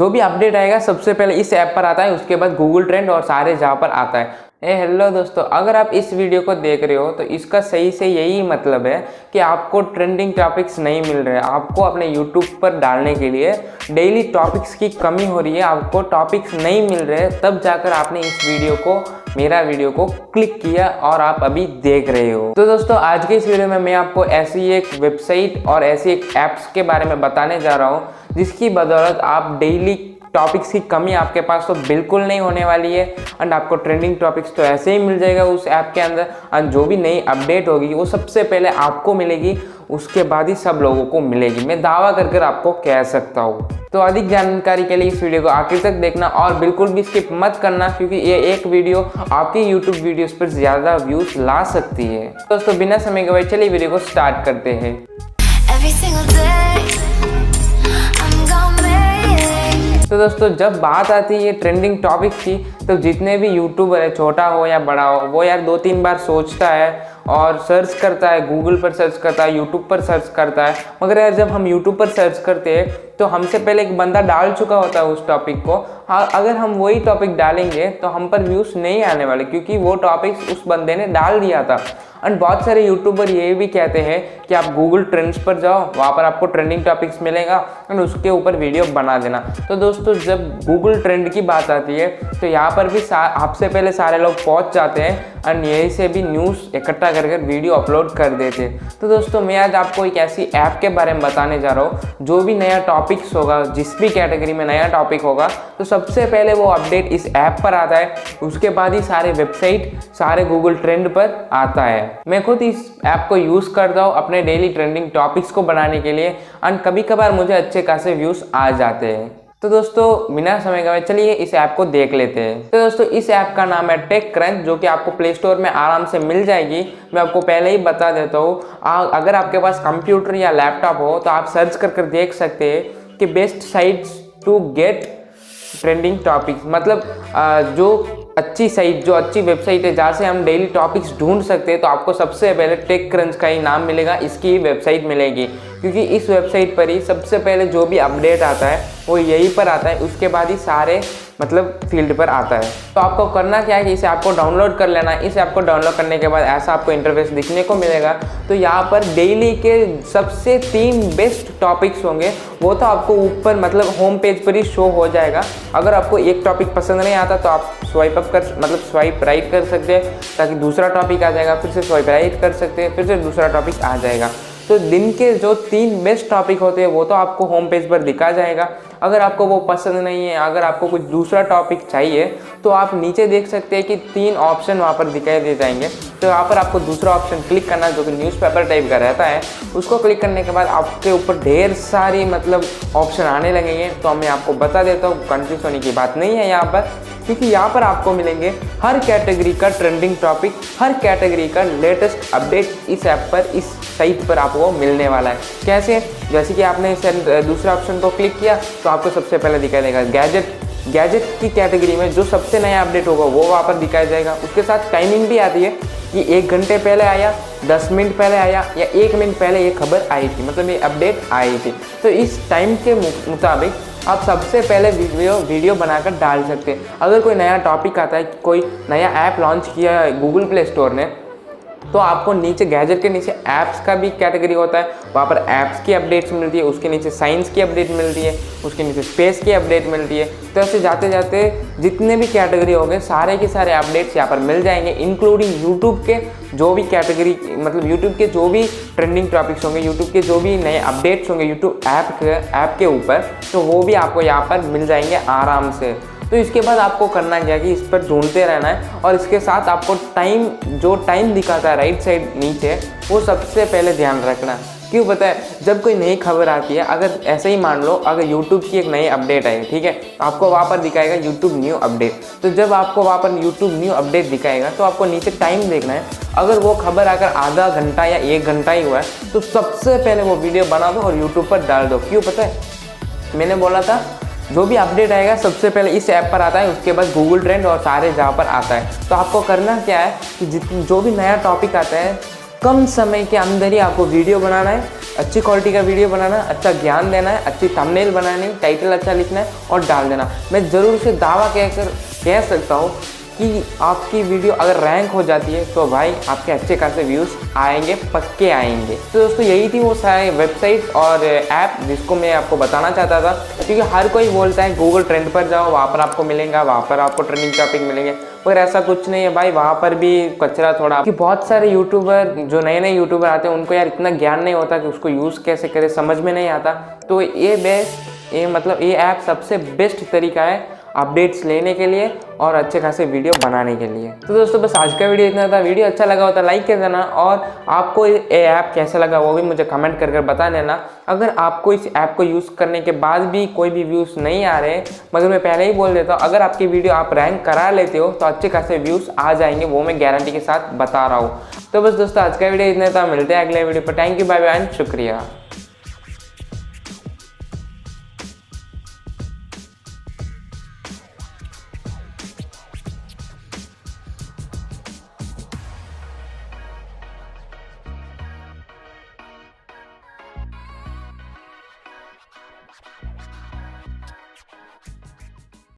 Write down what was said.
जो भी अपडेट आएगा सबसे पहले इस ऐप पर आता है, उसके बाद गूगल ट्रेंड और सारे जहाँ पर आता है। हेलो दोस्तों, अगर आप इस वीडियो को देख रहे हो तो इसका सही से यही मतलब है कि आपको ट्रेंडिंग टॉपिक्स नहीं मिल रहे हैं। आपको अपने यूट्यूब पर डालने के लिए डेली टॉपिक्स की कमी हो रही है, आपको टॉपिक्स नहीं मिल रहे, तब जाकर आपने इस वीडियो को, मेरा वीडियो को क्लिक किया और आप अभी देख रहे हो। तो दोस्तों, आज के इस वीडियो में मैं आपको ऐसी एक वेबसाइट और ऐसी एक ऐप्स के बारे में बताने जा रहा हूँ जिसकी बदौलत आप डेली टॉपिक्स की कमी आपके पास तो बिल्कुल नहीं होने वाली है एंड आपको ट्रेंडिंग टॉपिक्स तो ऐसे ही मिल जाएगा उस ऐप के अंदर। एंड जो भी नई अपडेट होगी वो सबसे पहले आपको मिलेगी, उसके बाद ही सब लोगों को मिलेगी। मैं दावा कर आपको कह सकता हूँ। तो अधिक जानकारी के लिए इस वीडियो को आखिर तक देखना और बिल्कुल भी स्किप मत करना, क्योंकि ये एक वीडियो आपकी यूट्यूब वीडियोस पर ज़्यादा व्यूज़ ला सकती है। दोस्तों, बिना समय गवाए चलिए वीडियो को स्टार्ट करते हैं। तो दोस्तों, जब बात आती है ट्रेंडिंग टॉपिक की, तो जितने भी यूट्यूबर है, छोटा हो या बड़ा हो, वो यार 2-3 बार सोचता है और सर्च करता है, गूगल पर सर्च करता है, यूट्यूब पर सर्च करता है। मगर यार जब हम यूट्यूब पर सर्च करते हैं तो हमसे पहले एक बंदा डाल चुका होता है उस टॉपिक को। हाँ, अगर हम वही टॉपिक डालेंगे तो हम पर व्यूज़ नहीं आने वाले, क्योंकि वो टॉपिक उस बंदे ने डाल दिया था। एंड बहुत सारे यूट्यूबर ये भी कहते हैं कि आप गूगल ट्रेंड्स पर जाओ, वहाँ पर आपको ट्रेंडिंग टॉपिक्स मिलेगा एंड उसके ऊपर वीडियो बना देना। तो दोस्तों, जब गूगल ट्रेंड की बात आती है तो यहाँ पर भी आपसे पहले सारे लोग पहुँच जाते हैं एंड यहीं से भी न्यूज़ इकट्ठा कर वीडियो अपलोड कर देते हैं। तो दोस्तों, मैं आज आपको एक ऐसी ऐप के बारे में बताने जा रहा हूँ, जो भी नया टॉपिक्स होगा, जिस भी कैटेगरी में नया टॉपिक होगा, तो सबसे पहले वो अपडेट इस ऐप पर आता है, उसके बाद ही सारे वेबसाइट, सारे गूगल ट्रेंड पर आता है। मैं खुद इस ऐप को यूज़ करता हूँ अपने डेली ट्रेंडिंग टॉपिक्स को बनाने के लिए एंड कभी कभार मुझे अच्छे खासे व्यूज़ आ जाते हैं। तो दोस्तों, बिना समय गवाए चलिए इस ऐप को देख लेते हैं। तो दोस्तों, इस ऐप का नाम है टेक क्रंच, जो कि आपको प्ले स्टोर में आराम से मिल जाएगी। मैं आपको पहले ही बता देता हूँ, अगर आपके पास कंप्यूटर या लैपटॉप हो तो आप सर्च कर देख सकते हैं कि best sites to get trending topics, मतलब जो अच्छी साइट, जो अच्छी वेबसाइट है जहाँ से हम डेली टॉपिक्स ढूंढ सकते हैं, तो आपको सबसे पहले टेक क्रंच का ही नाम मिलेगा, इसकी ही वेबसाइट मिलेगी। क्योंकि इस वेबसाइट पर ही सबसे पहले जो भी अपडेट आता है वो यहीं पर आता है, उसके बाद ही सारे मतलब फील्ड पर आता है। तो आपको करना क्या है कि इस ऐप को डाउनलोड कर लेना है। इस ऐप को डाउनलोड करने के बाद ऐसा आपको इंटरफेस दिखने को मिलेगा। तो यहाँ पर डेली के सबसे 3 बेस्ट टॉपिक्स होंगे, वो तो आपको ऊपर मतलब होम पेज पर ही शो हो जाएगा। अगर आपको एक टॉपिक पसंद नहीं आता तो आप स्वाइप अप कर, मतलब स्वाइप राइट कर सकते हैं, ताकि दूसरा टॉपिक आ जाएगा, फिर से स्वाइप राइट कर सकते हैं, फिर से दूसरा टॉपिक आ जाएगा। तो दिन के जो 3 बेस्ट टॉपिक होते हैं वो तो आपको होम पेज पर दिखा जाएगा। अगर आपको वो पसंद नहीं है, अगर आपको कुछ दूसरा टॉपिक चाहिए, तो आप नीचे देख सकते हैं कि 3 ऑप्शन वहाँ पर दिखाई दे जाएंगे। तो यहाँ पर आपको दूसरा ऑप्शन क्लिक करना, जो कि न्यूज़पेपर टाइप का रहता है। उसको क्लिक करने के बाद आपके ऊपर ढेर सारी मतलब ऑप्शन आने लगेंगे। तो मैं आपको बता देता हूँ, कंफ्यूज होने की बात नहीं है यहाँ पर, क्योंकि यहाँ पर आपको मिलेंगे हर कैटेगरी का ट्रेंडिंग टॉपिक, हर कैटेगरी का लेटेस्ट अपडेट इस ऐप पर, इस साइट पर आपको मिलने वाला है। कैसे? जैसे कि आपने दूसरा ऑप्शन को क्लिक किया तो आपको सबसे पहले दिखाई देगा गैजेट की कैटेगरी में जो सबसे नया अपडेट होगा वो वहाँ पर दिखाया जाएगा। उसके साथ टाइमिंग भी आती है कि 1 घंटे पहले आया, 10 मिनट पहले आया या 1 मिनट पहले ये खबर आई थी, मतलब ये अपडेट आई थी। तो इस टाइम के मुताबिक आप सबसे पहले वीडियो बनाकर डाल सकते हैं। अगर कोई नया टॉपिक आता है, कोई नया ऐप लॉन्च किया है गूगल प्ले स्टोर ने, तो आपको नीचे गैजेट के नीचे ऐप्स का भी कैटेगरी होता है, वहाँ पर ऐप्स की अपडेट्स मिलती है, उसके नीचे साइंस की अपडेट मिलती है, उसके नीचे स्पेस की अपडेट मिलती है। तो ऐसे जाते जाते जितने भी कैटेगरी होंगे सारे के सारे अपडेट्स यहाँ पर मिल जाएंगे, इंक्लूडिंग यूट्यूब के जो भी कैटेगरी, मतलब यूट्यूब के जो भी ट्रेंडिंग टॉपिक्स होंगे, यूट्यूब के जो भी नए अपडेट्स होंगे यूट्यूब ऐप के ऊपर, तो वो भी आपको यहाँ पर मिल जाएंगे आराम से। तो इसके बाद आपको करना क्या है कि इस पर ढूंढते रहना है, और इसके साथ आपको जो टाइम दिखाता है राइट साइड नीचे, वो सबसे पहले ध्यान रखना। क्यों पता है? जब कोई नई खबर आती है, अगर ऐसे ही मान लो अगर यूट्यूब की एक नई अपडेट आई, ठीक है, आपको वहाँ पर दिखाएगा यूट्यूब न्यू अपडेट। तो जब आपको वहाँ पर यूट्यूब न्यू अपडेट दिखाएगा तो आपको नीचे टाइम देखना है। अगर वो खबर आकर आधा घंटा या 1 घंटा ही हुआ है तो सबसे पहले वो वीडियो बना दो और यूट्यूब पर डाल दो। क्यों पता है? मैंने बोला था जो भी अपडेट आएगा सबसे पहले इस ऐप पर आता है, उसके बाद गूगल ट्रेंड और सारे जहाँ पर आता है। तो आपको करना क्या है कि जो भी नया टॉपिक आता है कम समय के अंदर ही आपको वीडियो बनाना है, अच्छी क्वालिटी का वीडियो बनाना है, अच्छा ज्ञान देना है, अच्छी थंबनेल बनानी है, टाइटल अच्छा लिखना है और डाल देना। मैं ज़रूर से दावा कह सकता हूँ कि आपकी वीडियो अगर रैंक हो जाती है तो भाई आपके अच्छे खासे व्यूज़ आएंगे, पक्के आएंगे। तो दोस्तों यही थी वो सारे वेबसाइट और ऐप जिसको मैं आपको बताना चाहता था, क्योंकि हर कोई बोलता है गूगल ट्रेंड पर जाओ, वहाँ पर आपको मिलेगा, वहाँ पर आपको ट्रेंडिंग टॉपिक मिलेंगे, पर ऐसा कुछ नहीं है भाई। वहाँ पर भी कचरा थोड़ा, कि बहुत सारे यूट्यूबर जो नए यूट्यूबर आते हैं उनको यार इतना ज्ञान नहीं होता कि उसको यूज़ कैसे करें, समझ में नहीं आता। तो ये ऐप सबसे बेस्ट तरीका है अपडेट्स लेने के लिए और अच्छे खासे वीडियो बनाने के लिए। तो दोस्तों बस आज का वीडियो इतना था। वीडियो अच्छा लगा हो तो लाइक कर देना, और आपको ये ऐप कैसा लगा वो भी मुझे कमेंट कर बता देना। अगर आपको इस ऐप को यूज़ करने के बाद भी कोई भी व्यूज़ नहीं आ रहे, मगर मैं पहले ही बोल देता हूँ, अगर आपकी वीडियो आप रैंक करा लेते हो तो अच्छे खासे व्यूज़ आ जाएंगे, वो मैं गारंटी के साथ बता रहा हूँ। तो बस दोस्तों आज का वीडियो इतना था, मिलते हैं अगले वीडियो पर। Thank you, bye bye and शुक्रिया।